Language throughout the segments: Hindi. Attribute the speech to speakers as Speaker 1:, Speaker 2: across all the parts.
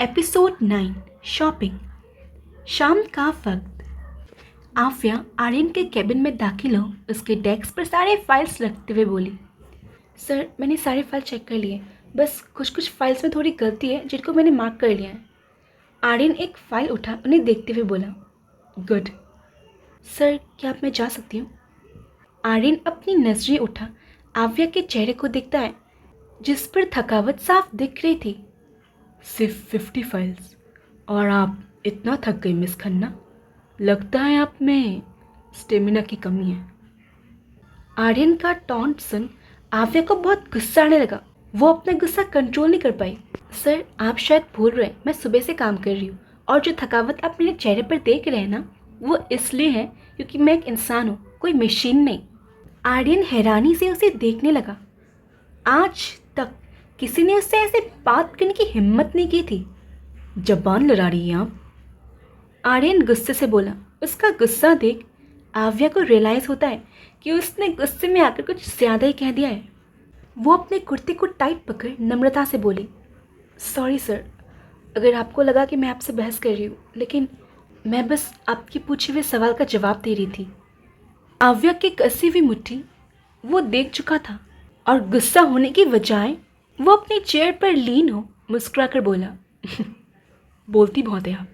Speaker 1: Episode 9 shopping. शाम का वक्त। आफिया आर्यन के केबिन में दाखिल हो उसके डेस्क पर सारे फाइल्स रखते हुए बोली, सर मैंने सारे फाइल चेक कर लिए, बस कुछ कुछ फाइल्स में थोड़ी गलती है जिनको मैंने मार्क कर लिया है। आर्यन एक फ़ाइल उठा उन्हें देखते हुए बोला, गुड। सर क्या अब मैं जा सकती हूँ? आर्यन अपनी नजरें उठा आव्या के चेहरे को देखता है जिस पर थकावट साफ दिख रही थी। सिर्फ 50 फाइल्स और आप इतना थक गई मिस खन्ना, लगता है आप में स्टेमिना की कमी है। आर्यन का टॉन्ट सुन आव्या को बहुत गुस्सा आने लगा। वो अपना गुस्सा कंट्रोल नहीं कर पाई। सर आप शायद भूल रहे हैं, मैं सुबह से काम कर रही हूँ और जो थकावट आप मेरे चेहरे पर देख रहे हैं ना, वो इसलिए है क्योंकि मैं एक इंसान हूँ, कोई मशीन नहीं। आर्यन हैरानी से उसे देखने लगा। आज तक किसी ने उससे ऐसे बात करने की हिम्मत नहीं की थी। जबान लड़ा रही हैं आप? आर्यन गुस्से से बोला। उसका गुस्सा देख आव्या को रियलाइज़ होता है कि उसने गुस्से में आकर कुछ ज़्यादा ही कह दिया है। वो अपने कुर्ते को टाइट पकड़ नम्रता से बोली, सॉरी सर, अगर आपको लगा कि मैं आपसे बहस कर रही हूँ, लेकिन मैं बस आपके पूछे हुए सवाल का जवाब दे रही थी। आव्या की कसी हुई मुट्ठी वो देख चुका था और गुस्सा होने की बजाय वो अपनी चेयर पर लीन हो मुस्कुराकर बोला, बोलती बहुत है आप।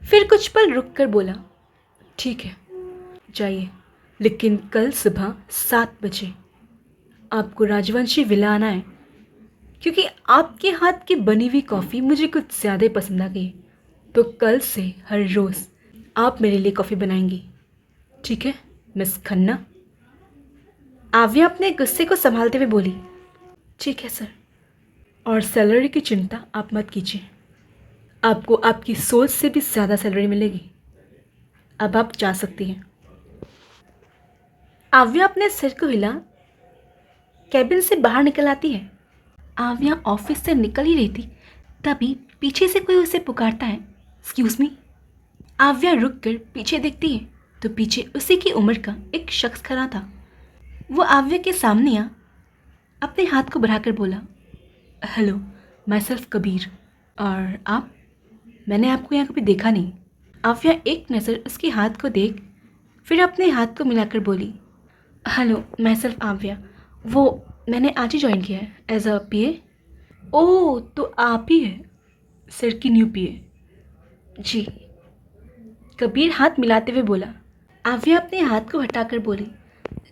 Speaker 1: फिर कुछ पल रुक कर बोला, ठीक है जाइए, लेकिन कल सुबह 7 बजे आपको राजवंशी विला आना है, क्योंकि आपके हाथ की बनी हुई कॉफ़ी मुझे कुछ ज़्यादा ही पसंद आ गई। तो कल से हर रोज़ आप मेरे लिए कॉफ़ी बनाएंगी, ठीक है मिस खन्ना? आव्या अपने गुस्से को संभालते हुए बोली, ठीक है सर। और सैलरी की चिंता आप मत कीजिए, आपको आपकी सोच से भी ज़्यादा सैलरी मिलेगी। अब आप जा सकती हैं। आव्या अपने सिर को हिला कैबिन से बाहर निकल आती है। आव्या ऑफिस से निकल ही रही थी, तभी पीछे से कोई उसे पुकारता है, एक्सक्यूज़ मी। आव्या रुक कर पीछे देखती है तो पीछे उसी की उम्र का एक शख्स खड़ा था। वो आव्या के सामने आ अपने हाथ को बढ़ाकर बोला, हेलो माई सेल्फ कबीर। और आप? मैंने आपको यहाँ कभी देखा नहीं। आव्या एक नज़र उसके हाथ को देख फिर अपने हाथ को मिलाकर बोली, हेलो मैं सेल्फ आव्या, वो मैंने आज ही ज्वाइन किया है एज अ पीए। ओह तो आप ही है सर की न्यू पीए? जी। कबीर हाथ मिलाते हुए बोला। आव्या अपने हाथ को हटाकर बोली,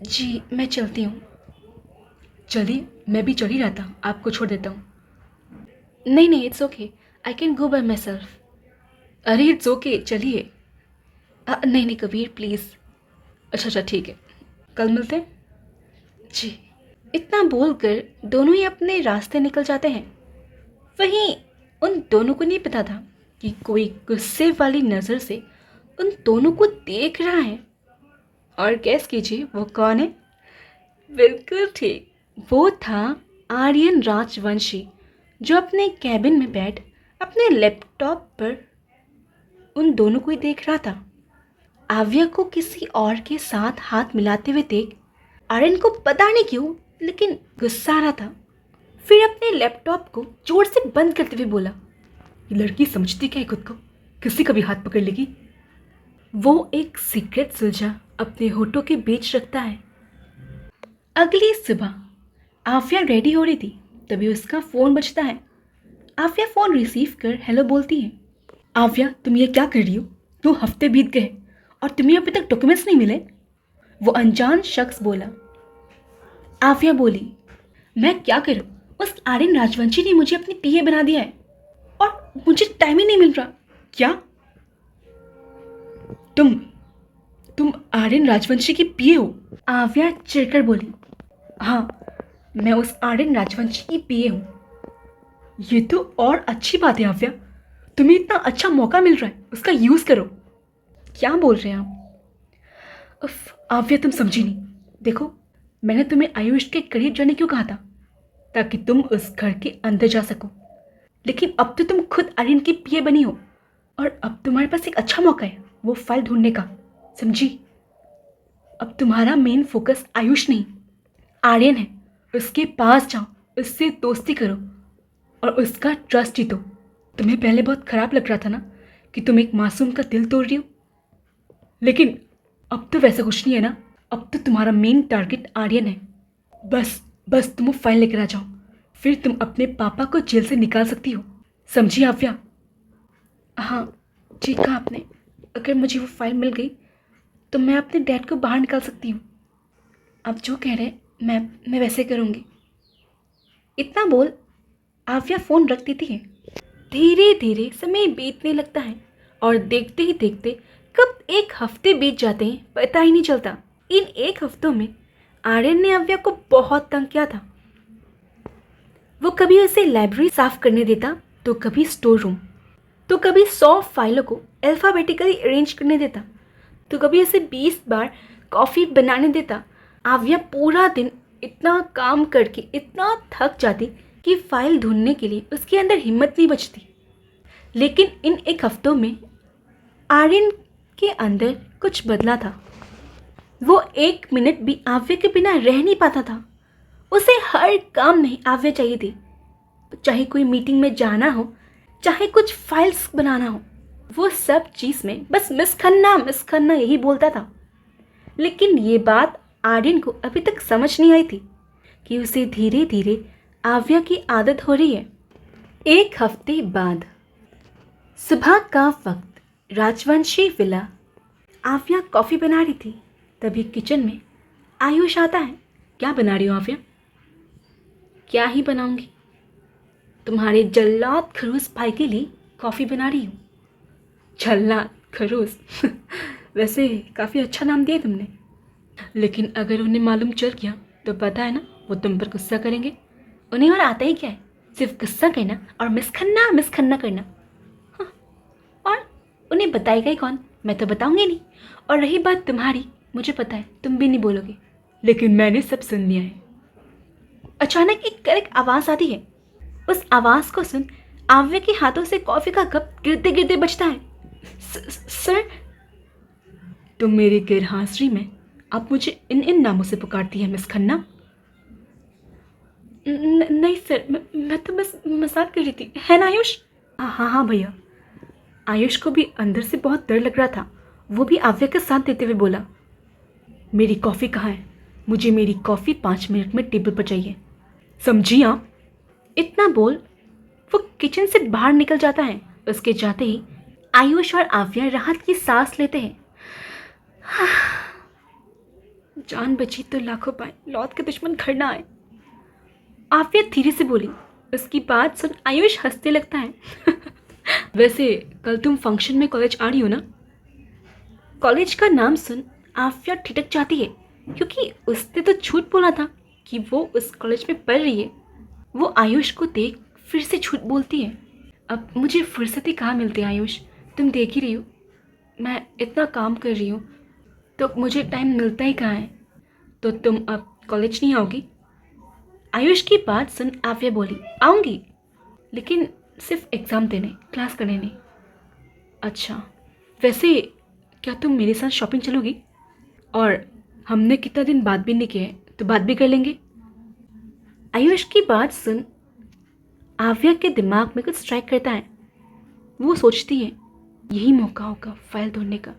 Speaker 1: जी मैं चलती हूँ। चलिए मैं भी चल ही रहा था, आपको छोड़ देता हूँ। नहीं नहीं it's okay, I can go bye my self. अरे इट्स ओके चलिए। नहीं नहीं कबीर प्लीज़। अच्छा अच्छा ठीक है, कल मिलते हैं। जी। इतना बोलकर दोनों ही अपने रास्ते निकल जाते हैं। वहीं उन दोनों को नहीं पता था कि कोई गुस्से वाली नज़र से उन दोनों को देख रहा है। और गैस कीजिए वो कौन है? बिल्कुल ठीक, वो था आर्यन राजवंशी, जो अपने कैबिन में बैठ अपने लैपटॉप पर उन दोनों को ही देख रहा था। आव्या को किसी और के साथ हाथ मिलाते हुए देख आर्यन को पता नहीं क्यों लेकिन गुस्सा आ रहा था। फिर अपने लैपटॉप को जोर से बंद करते हुए बोला, ये लड़की समझती क्या है खुद को, किसी का भी हाथ पकड़ लेगी। वो एक सीक्रेट सुलझा अपने होठों के बीच रखता है। अगली सुबह आफिया रेडी हो रही थी, तभी उसका फ़ोन बजता है। आफिया फ़ोन रिसीव कर हेलो बोलती है। आफिया तुम ये क्या कर रही हो? 2 हफ्ते बीत गए और तुम्हें अभी तक डॉक्यूमेंट्स नहीं मिले? वो अनजान शख्स बोला। आफिया बोली, मैं क्या करूं, उस आर्यन राजवंशी ने मुझे अपनी पीए बना दिया है और मुझे टाइम ही नहीं मिल रहा। क्या तुम तुम आर्यन राजवंशी की पीए हो? आव्या चिढ़कर बोली, हाँ मैं उस आर्यन राजवंशी की पीए हूँ। ये तो और अच्छी बात है आव्या, तुम्हें इतना अच्छा मौका मिल रहा है, उसका यूज़ करो। क्या बोल रहे हैं आप? उफ आव्या तुम समझी नहीं। देखो मैंने तुम्हें आयुष के करीब जाने क्यों कहा था, ताकि तुम उस घर के अंदर जा सको। लेकिन अब तो तुम खुद आर्यन की पीए बनी हो और अब तुम्हारे पास एक अच्छा मौका है वो फाइल ढूंढने का, समझी? अब तुम्हारा मेन फोकस आयुष नहीं आर्यन है। उसके पास जाओ, उससे दोस्ती करो और उसका ट्रस्ट जीतो। तुम्हें पहले बहुत खराब लग रहा था ना कि तुम एक मासूम का दिल तोड़ रही हो, लेकिन अब तो वैसा कुछ नहीं है ना। अब तो तुम्हारा मेन टारगेट आर्यन है। बस बस तुम वो फाइल लेकर आ जाओ, फिर तुम अपने पापा को जेल से निकाल सकती हो, समझी आव्या? हाँ, ठीक कहा आपने। अगर मुझे वो फाइल मिल गई तो मैं अपने डैड को बाहर निकाल सकती हूँ। आप जो कह रहे हैं मैं वैसे करूँगी। इतना बोल आव्या फ़ोन रख देती है। धीरे धीरे समय बीतने लगता है और देखते ही देखते कब एक हफ्ते बीत जाते हैं पता ही नहीं चलता। इन एक हफ्तों में आर्यन ने आव्या को बहुत तंग किया था। वो कभी उसे लाइब्रेरी साफ करने देता, तो कभी स्टोर रूम, तो कभी 100 फाइलों को अल्फ़ाबेटिकली अरेंज करने देता, तो कभी उसे 20 बार कॉफ़ी बनाने देता। आव्या पूरा दिन इतना काम करके इतना थक जाती कि फाइल ढूंढने के लिए उसके अंदर हिम्मत नहीं बचती। लेकिन इन एक हफ्तों में आर्यन के अंदर कुछ बदला था। वो 1 मिनट भी आव्या के बिना रह नहीं पाता था। उसे हर काम में आव्या चाहिए थी, चाहे कोई मीटिंग में जाना हो, चाहे कुछ फाइल्स बनाना हो। वो सब चीज़ में बस मिस खन्ना यही बोलता था। लेकिन ये बात आर्यन को अभी तक समझ नहीं आई थी कि उसे धीरे धीरे आव्या की आदत हो रही है। एक हफ्ते बाद सुबह का वक्त, राजवंशी विला। आव्या कॉफ़ी बना रही थी, तभी किचन में आयुष आता है। क्या बना रही हो आव्या? क्या ही बनाऊंगी, तुम्हारे जल्लाद खरूस भाई के लिए कॉफ़ी बना रही हूँ। जल्लाद खरूस वैसे काफ़ी अच्छा नाम दिया तुमने, लेकिन अगर उन्हें मालूम चल गया तो पता है ना वो तुम पर गुस्सा करेंगे। उन्हें और आता ही क्या है, सिर्फ गुस्सा करना और मिस खन्ना करना। हाँ, और उन्हें बताएगा ही कौन? मैं तो बताऊंगी नहीं। और रही बात तुम्हारी, मुझे पता है तुम भी नहीं बोलोगे, लेकिन मैंने सब सुन लिया है। अचानक एक कड़क आवाज़ आती है। उस आवाज़ को सुन आव्या के हाथों से कॉफ़ी का कप गिरते गिरते बचता है। सर, तुम मेरी गैरहाजिरी में आप मुझे इन नामों से पुकारती है मिस खन्ना? नहीं सर, मैं तो बस मजाक कर रही थी, है ना आयुष? हाँ भैया। आयुष को भी अंदर से बहुत डर लग रहा था। वो भी आव्या का साथ देते हुए बोला, मेरी कॉफ़ी कहाँ है? मुझे मेरी कॉफ़ी 5 मिनट में टेबल पर चाहिए, समझी आप? इतना बोल वो किचन से बाहर निकल जाता है। उसके जाते ही आयुष और आव्या राहत की सांस लेते हैं। जान बची तो लाखों पाए, लौट के दुश्मन घर ना आए, आव्या धीरे से बोली। उसकी बात सुन आयुष हंसने लगता है। वैसे कल तुम फंक्शन में कॉलेज आ रही हो ना? कॉलेज का नाम सुन आव्या ठिठक जाती है, क्योंकि उसने तो झूठ बोला था कि वो उस कॉलेज में पढ़ रही है। वो आयुष को देख फिर से झूठ बोलती है। अब मुझे फुर्सत ही कहाँ मिलती है आयुष, तुम देख ही रही हो मैं इतना काम कर रही हूँ, तो मुझे टाइम मिलता ही कहाँ है। तो तुम अब कॉलेज नहीं आओगी? आयुष की बात सुन आव्या बोली, आऊँगी, लेकिन सिर्फ एग्ज़ाम देने, क्लास करने नहीं। अच्छा, वैसे क्या तुम मेरे साथ शॉपिंग चलोगी? और हमने कितना दिन बात भी नहीं किया है, तो बात भी कर लेंगे। आयुष की बात सुन आव्या के दिमाग में कुछ स्ट्राइक करता है। वो सोचती है यही मौका होगा फाइल ढूंढने का,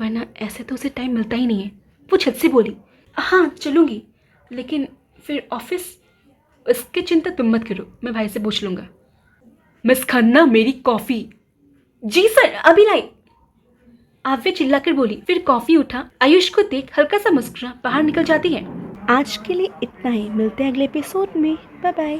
Speaker 1: वरना ऐसे तो उसे टाइम मिलता ही नहीं है। वो झट से बोली, हाँ चलूँगी, लेकिन फिर ऑफिस? उसकी चिंता तुम मत करो, मैं भाई से पूछ लूँगा। मिस खन्ना, मेरी कॉफ़ी। जी सर, अभी लाई, आव्या चिल्लाकर बोली। फिर कॉफ़ी उठा, आयुष को देख हल्का सा मुस्कुरा बाहर निकल जाती है। आज के लिए इतना ही, मिलते हैं अगले एपिसोड में। Bye bye.